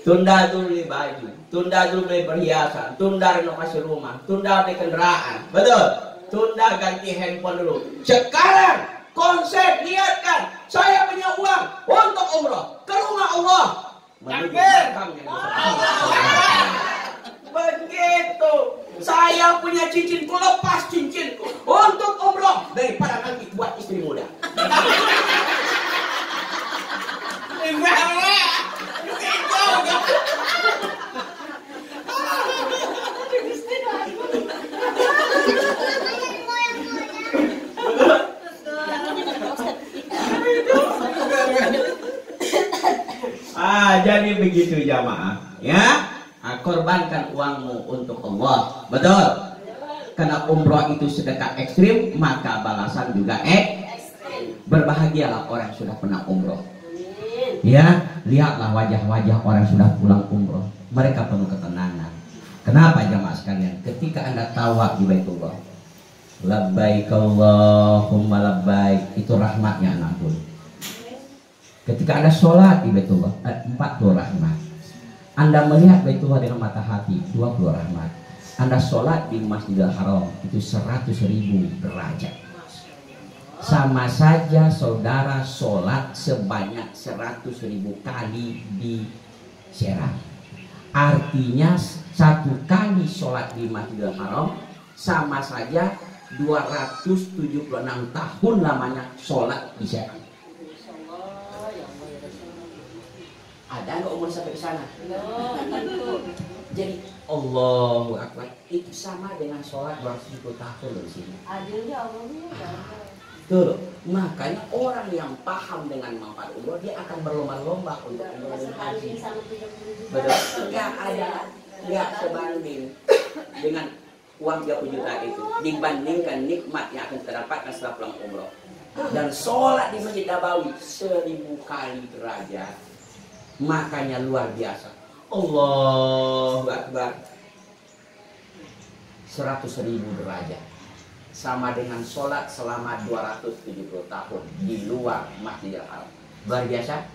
Tunda dulu beli baju, tunda dulu beli perhiasan, tunda renovasi rumah, tunda beli kendaraan. Betul? Tunda ganti handphone dulu. Sekarang konsep niatkan, saya punya uang untuk umroh ke rumah Allah. Begitu. Saya punya cincinku, lepas cincinku untuk umroh daripada nanti buat istri muda. begitu jamaah, ya. Korbankan uangmu untuk Allah, betul? Karena umroh itu sedekah ekstrim, maka balasan juga berbahagialah orang yang sudah pernah umroh. Ya, lihatlah wajah-wajah orang yang sudah pulang umroh. Mereka penuh ketenangan. Kenapa jamaah sekalian? Ketika Anda tawaf di Baitullah, labbaik Allahumma labbaik, itu rahmatnya anak pun. Ketika Anda sholat di Baitullah, 40 rahmat. Anda melihat Baitullah dengan mata hati, 20 rahmat. Anda sholat di Masjidil Haram, itu 100.000 derajat. Sama saja saudara sholat sebanyak 100.000 kali di Syirah. Artinya satu kali sholat di Masjidil Haram sama saja 276 tahun lamanya sholat di Syirah. Ada nggak umur sampai ke sana? Jadi Allahu Akbar itu sama dengan sholat 270 tahun di sini. Adilnya Allahnya. Tuh, makanya orang yang paham dengan manfaat umroh dia akan berlomba-lomba untuk umroh dan haji. Betul? Nggak sebanding dengan uang 30 juta itu dibandingkan nikmat yang akan kita dapatkan setelah pulang umroh. Dan sholat di Masjid Nabawi 1000 kali derajat. Makanya luar biasa. Allahu Akbar. 100.000 derajat. Sama dengan sholat selama 270 tahun di luar Masjidil Haram. Luar biasa.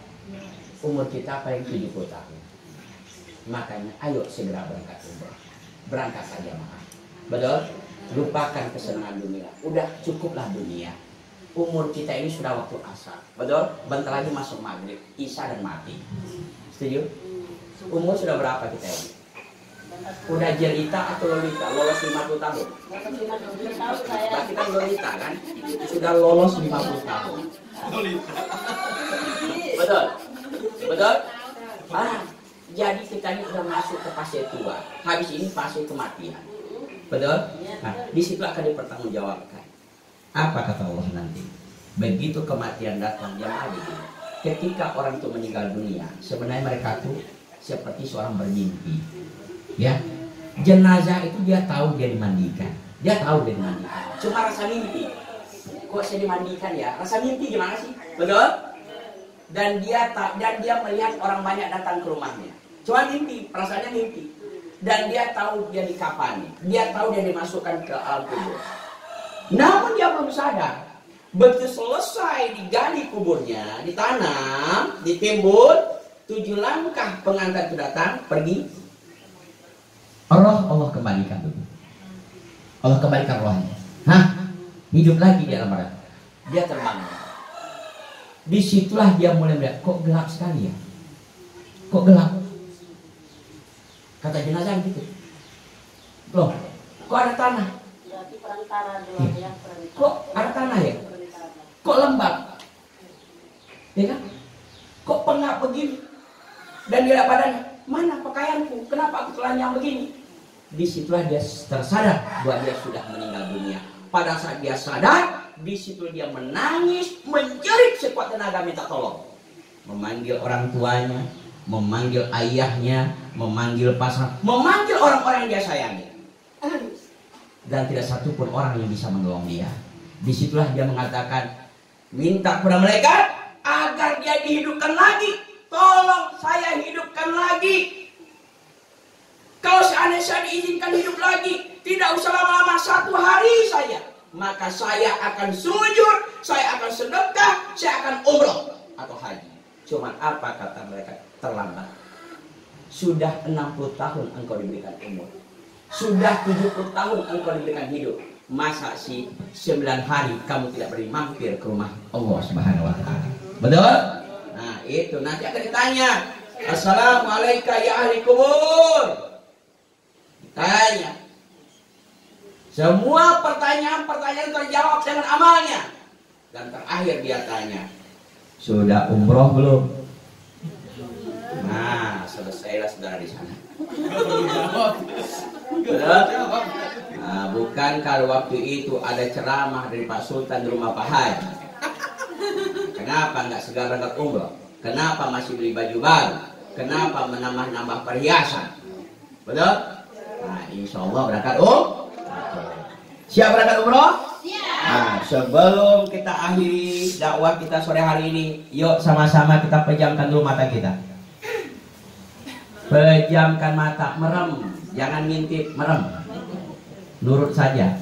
Umur kita paling 70 tahun. Makanya ayo segera berangkat umrah. Berangkat saja maaf. Betul? Lupakan kesenangan dunia. Udah cukuplah dunia. Umur kita ini sudah waktu asar. Betul? Bentar lagi masuk maghrib, isya dan mati. Setuju? Umur sudah berapa kita ini? Udah jelita atau lolita? Lolos 50 tahun. Berarti kan lolita kan? Sudah lolos 50 tahun. Betul? Betul? Jadi kita ini sudah masuk ke fase tua. Habis ini fase kematian. Betul? Nah, disitu akan dipertanggungjawabkan. Apa kata Allah nanti? Begitu kematian datang, jamaah begini. Ketika orang itu meninggal dunia, sebenarnya mereka tuh seperti seorang bermimpi. Ya, jenazah itu dia tahu dia dimandikan. Dia tahu dia dimandikan. Cuma rasa mimpi. Kok saya dimandikan ya? Rasa mimpi gimana sih? Betul? Dan dia melihat orang banyak datang ke rumahnya. Cuma mimpi, perasaannya mimpi. Dan dia tahu dia dikafani. Dia tahu dia dimasukkan ke alam kubur. Namun dia belum sadar. Begitu selesai digali kuburnya, ditanam, ditimbun, 7 langkah pengantar itu datang, pergi. Allah kembalikan dulu. Allah kembalikan rohnya. Hidup lagi di alam barzakh. Dia terbang. Disitulah dia mulai melihat, kok gelap sekali ya? Kok gelap? Kata jenazah gitu. Loh, kok ada tanah? Kok ada tanah ya? Kok lembab? Ya kan? Kok pengap begini? Dan dia badannya, mana pakaianku? Kenapa aku telanjang begini? Disitulah dia tersadar bahwa dia sudah meninggal dunia. Pada saat dia sadar, disitu dia menangis, menjerit sekuat tenaga minta tolong. Memanggil orang tuanya, memanggil ayahnya, memanggil pasangan, memanggil orang-orang yang dia sayangi. Dan tidak satupun orang yang bisa menolong dia. Disitulah dia mengatakan, minta kepada malaikat agar dia dihidupkan lagi. Tolong saya hidupkan lagi. Kalau seandainya saya diizinkan hidup lagi, tidak usah lama-lama, 1 hari saja, maka saya akan sujud, saya akan sedekah, saya akan umroh atau haji. Cuman apa kata mereka? Terlambat. Sudah 60 tahun engkau diberikan umur. Sudah 70 tahun engkau diberikan hidup. Masa sih 9 hari kamu tidak berani mampir ke rumah Allah Subhanahu wa Ta'ala? Betul? Nah, itu nanti akan ditanya. Assalamualaikum ya ahli kubur. Ditanya. Semua pertanyaan terjawab dengan amalnya. Dan terakhir dia tanya, sudah umroh belum? Nah, selesailah saudara di sana. Nah, bukan kalau waktu itu ada ceramah dari Pak Sultan di rumah Pak Haji. Kenapa nggak segera berangkat umroh? Kenapa masih beli baju baru? Kenapa menambah-nambah perhiasan? Betul? Nah, insya Allah berangkat siap berangkat umroh? Nah, sebelum kita akhiri dakwah kita sore hari ini, yuk sama-sama kita pejamkan dulu mata kita. Pejamkan mata, merem, jangan ngintip, merem. Nurut saja.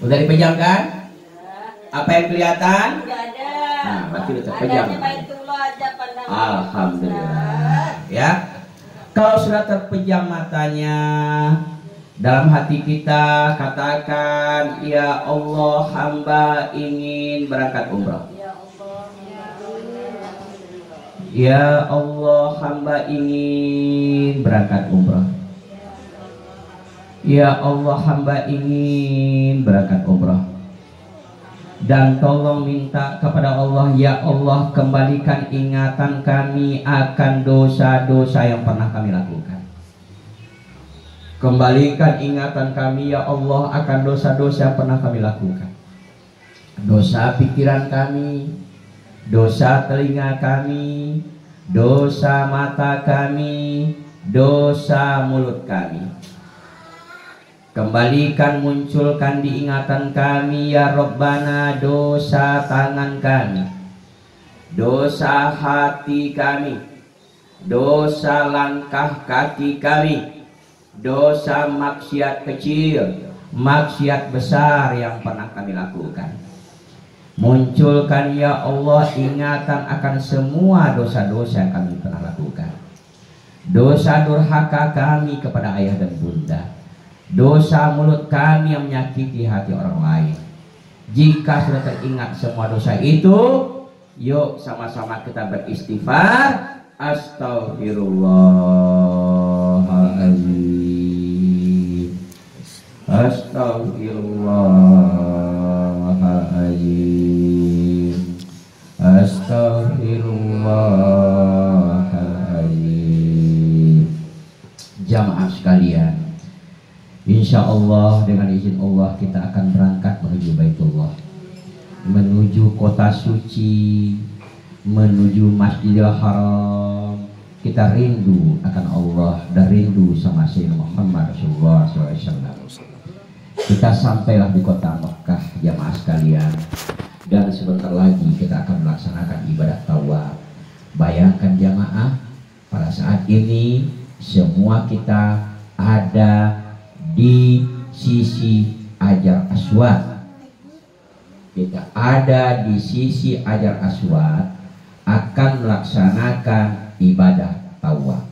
Udah dipejamkan? Apa yang kelihatan? Udah ada. Nah, berarti udah terpejam. Adanya Baitullah aja pandangan. Alhamdulillah. Ya. Kalau sudah terpejam matanya, dalam hati kita katakan, ya Allah, hamba ingin berangkat umrah. Ya Allah, hamba ingin berangkat umrah. Ya Allah, hamba ingin berangkat umrah. Dan tolong minta kepada Allah, ya Allah, kembalikan ingatan kami akan dosa-dosa yang pernah kami lakukan. Kembalikan ingatan kami, ya Allah, akan dosa-dosa yang pernah kami lakukan. Dosa pikiran kami, dosa telinga kami, dosa mata kami, dosa mulut kami. Kembalikan, munculkan di ingatan kami, ya Rabbana, dosa tangan kami, dosa hati kami, dosa langkah kaki kami, dosa maksiat kecil, maksiat besar yang pernah kami lakukan. Munculkan, ya Allah, ingatan akan semua dosa-dosa yang kami pernah lakukan. Dosa durhaka kami kepada ayah dan bunda, dosa mulut kami yang menyakiti hati orang lain. Jika sudah teringat semua dosa itu, yuk sama-sama kita beristighfar. Astaghfirullahaladzim, astaghfirullahaladzim, astaghfirullahaladzim. Jamaah sekalian, insya Allah dengan izin Allah kita akan berangkat menuju Baitullah, menuju kota suci, menuju Masjidil Haram. Kita rindu akan Allah dan rindu sama Sayyidina Muhammad Rasulullah SAW. Kita sampailah di kota Mekah, jamaah sekalian, dan sebentar lagi kita akan melaksanakan ibadah tawaf. Bayangkan jamaah, pada saat ini semua kita ada di sisi Hajar Aswad. Kita ada di sisi Hajar Aswad akan melaksanakan ibadah tawaf.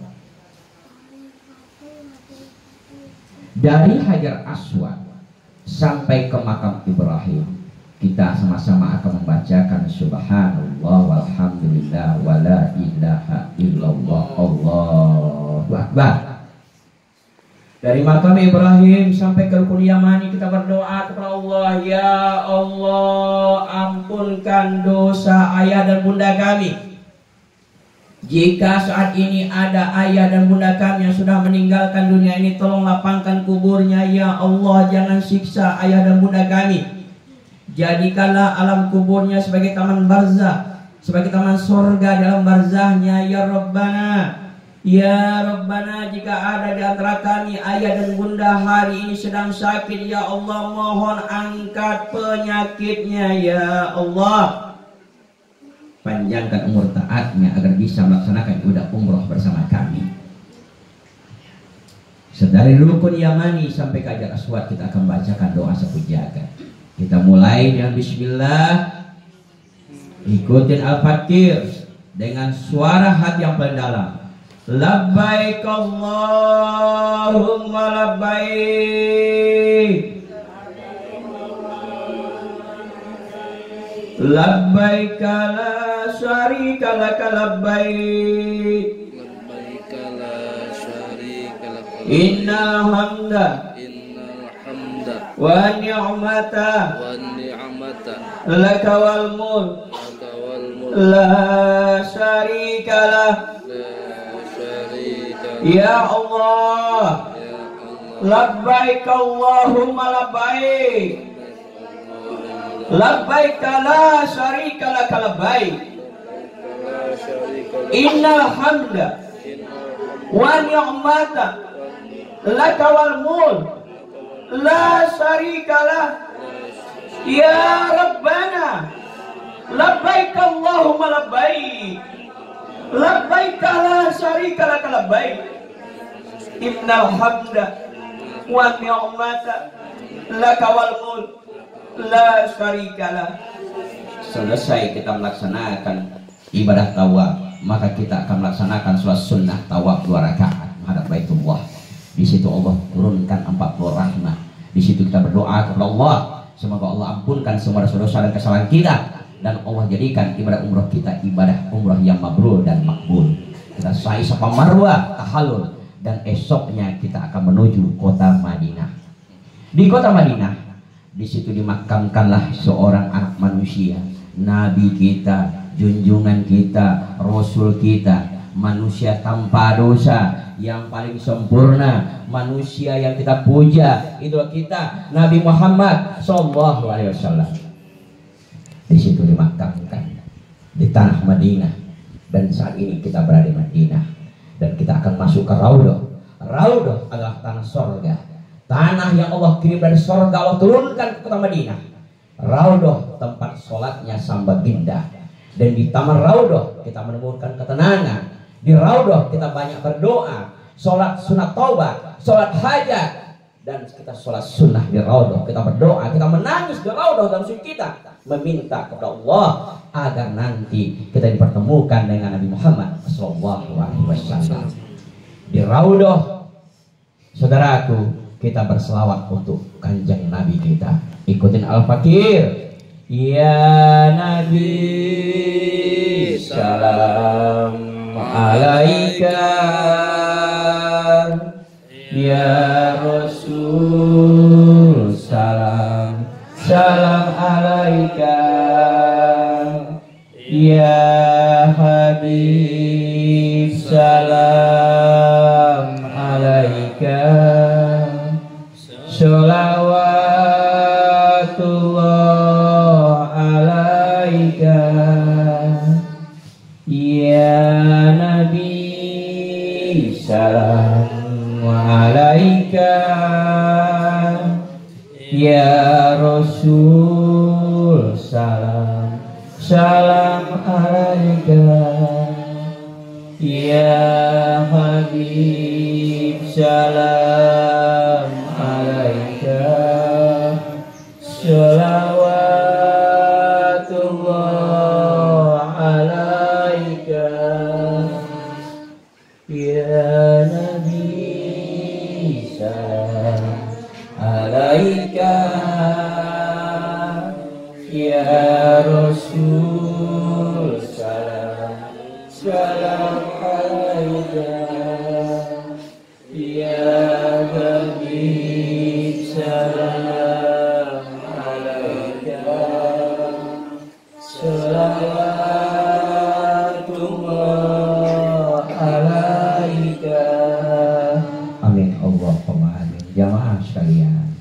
Dari Hajar Aswad sampai ke makam Ibrahim, kita sama-sama akan membacakan subhanallah walhamdulillah wala ilaha illallah Allahu akbar. Dari makam Ibrahim sampai ke Rukun Yamani kita berdoa kepada Allah, ya Allah, ampunkan dosa ayah dan bunda kami. Jika saat ini ada ayah dan bunda kami yang sudah meninggalkan dunia ini, tolong lapangkan kuburnya, ya Allah, jangan siksa ayah dan bunda kami. Jadikanlah alam kuburnya sebagai taman barzah, sebagai taman surga dalam barzahnya, ya Rabbana. Ya Rabbana, jika ada di antara kami ayah dan bunda hari ini sedang sakit, ya Allah, mohon angkat penyakitnya, ya Allah. Panjangkan umur taatnya agar bisa melaksanakan ibadah umroh bersama kami. Dari Rukun Yamani sampai ke Hajar Aswad kita akan bacakan doa sapu jagat. Kita mulai dengan bismillah. Ikutin Al-Fatih dengan suara hati yang paling dalam. Labbaik Allahumma labbaik, labbaik la syarika laka labbaik, innal hamda wa ni'mata laka wal mulk la syarika lak. Ya Allah, labbaik Allahumma labbaik, labbaik la syarika laka labbaik, Innal hamda wa ni'mata laka wal mulk la syarikalah. Ya Rabbana labbaik Allahumma labbaik labbaik la syarika laka labbaik. Innal hamda wa ni'mata laka wal mulk la syarikalah. Selesai kita melaksanakan ibadah tawaf, maka kita akan melaksanakan sholat sunnah tawaf 2 rakaat menghadap Baitullah. Di situ Allah turunkan 40 rahmat. Di situ kita berdoa kepada Allah, semoga Allah ampunkan semua dosa-dosa dan kesalahan kita, dan Allah jadikan ibadah umroh kita ibadah umroh yang mabrur dan makbul. Kita sa'i Safa Marwah, tahallul, dan esoknya kita akan menuju kota Madinah. Di kota Madinah, di situ dimakamkanlah seorang anak manusia, Nabi kita, junjungan kita, Rasul kita, manusia tanpa dosa yang paling sempurna, manusia yang kita puja, idola kita, Nabi Muhammad SAW. Di situ dimakamkan di tanah Madinah, dan saat ini kita berada di Madinah dan kita akan masuk ke Raudhah. Raudhah adalah tanah sorga, tanah yang Allah kirim dari sorga, Allah turunkan ke kota Madinah. Raudhah tempat sholatnya sang baginda, dan di taman Raudhah kita menemukan ketenangan. Di Raudhah kita banyak berdoa, sholat sunat taubat, sholat hajat, dan kita sholat sunnah di Raudhah. Kita berdoa, kita menangis di Raudhah dalam sujud kita, meminta kepada Allah agar nanti kita dipertemukan dengan Nabi Muhammad SAW. Di Raudhah, saudaraku, kita berselawat untuk kanjeng Nabi kita. Ikutin Al-Fakir. Ya Nabi, salam alaika. Ya Rasul, salam alaika. Ya Habib, salam alaika. Sholawatullah alaika. Ya Nabi, salam alaika. Ya Rasul, salam alaika. Ya Habib, salam alaika. Sholawatullah alaika. Ya Nabi, salam alaika. Ya Rasul, salam alaika. Ya Habib, salam alaika. Sholawatullah alaika. Amin Allahumma amin. Jamaah sekalian,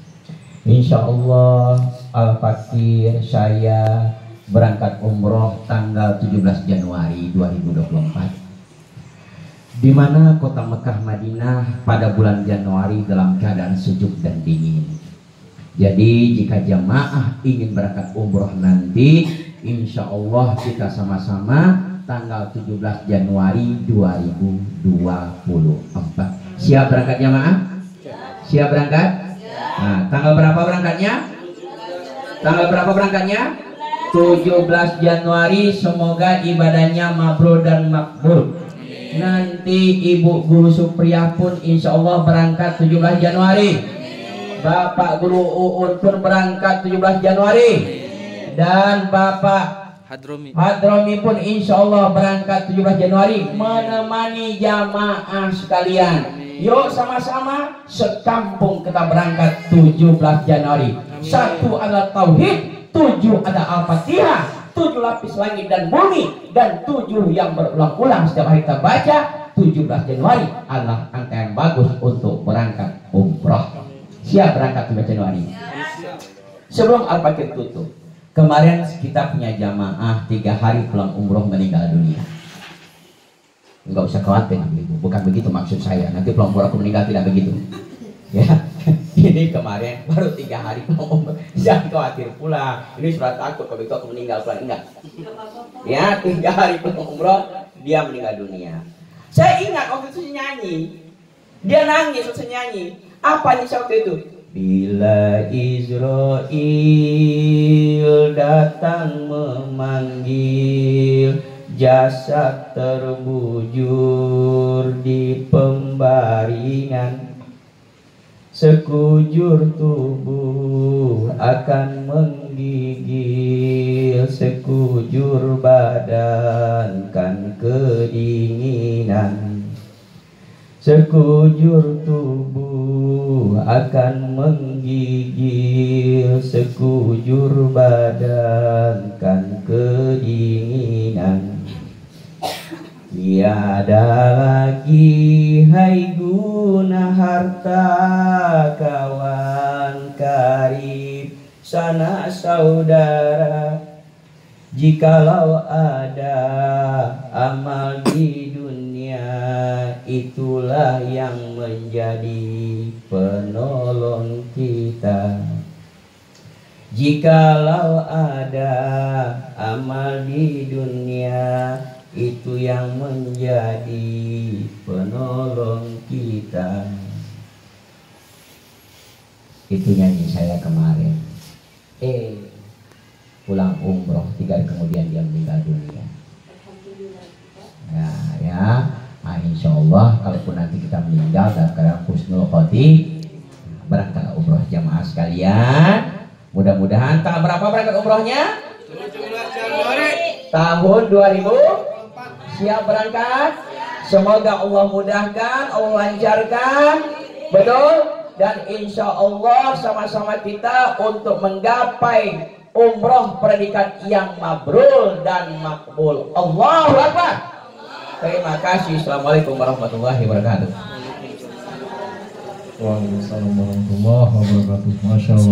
insya Allah Al-Fakir saya berangkat umroh tanggal 17 Januari 2024, di mana kota Mekah Madinah pada bulan Januari dalam keadaan sejuk dan dingin. Jadi jika jamaah ingin berangkat umroh nanti, insya Allah kita sama-sama tanggal 17 Januari 2024. Siap berangkat jamaah? Siap berangkat? Nah, tanggal berapa berangkatnya? Tanggal berapa berangkatnya? 17 Januari. Semoga ibadahnya mabrur dan makbul. Nanti Ibu Guru Supriyah pun insya Allah berangkat 17 Januari. Bapak Guru Uun pun berangkat 17 Januari. Dan Bapak Hadromi pun insya Allah berangkat 17 Januari menemani jamaah sekalian. Yuk sama-sama sekampung kita berangkat 17 Januari. 1 adalah Tauhid, 7 ada Al-Fatihah, 7 lapis langit dan bumi, dan 7 yang berulang-ulang setiap hari kita baca. 17 Januari adalah angka yang bagus untuk berangkat umroh. Siap berangkat 17 Januari? Sebelum Al-Fakir tutup, kemarin kita punya jamaah 3 hari pulang umroh meninggal dunia. Enggak usah khawatir Ibu, bukan begitu maksud saya. Nanti pelopor aku meninggal tidak begitu. Ya, ini kemarin baru 3 hari ngomong, jangan khawatir pulang. Ini surat takut kalau begitu aku meninggal pulang, enggak. Ya, 3 hari pulang umroh dia meninggal dunia. Saya ingat waktu itu nyanyi, dia nangis waktu nyanyi. Apa nih waktu itu? Bila Israel datang memanggil, jasad terbujur di pembaringan, sekujur tubuh akan menggigil, sekujur badan kan kedinginan, sekujur tubuh akan menggigil, sekujur badan kan kedinginan. Tiada lagi hai guna harta kawan karib sanak saudara, jikalau ada amal di dunia, itulah yang menjadi penolong kita. Jikalau ada amal di dunia, itu yang menjadi penolong kita. Itu nyanyi saya kemarin. Pulang umroh 3 hari kemudian dia meninggal dunia. Ya, nah, insya Allah kalaupun nanti kita meninggal dalam keadaan husnul khotimah, berangkat umroh jamaah sekalian. Mudah-mudahan tanggal berapa berangkat umrohnya? 17 Januari tahun 2000. Siap berangkat? Semoga Allah mudahkan, Allah lancarkan, betul. Dan insya Allah sama-sama kita untuk menggapai umroh predikat yang mabrur dan makbul. Allahu Akbar. Terima kasih. Assalamualaikum warahmatullahi wabarakatuh. Waalaikumsalam warahmatullahi wabarakatuh. Masya Allah.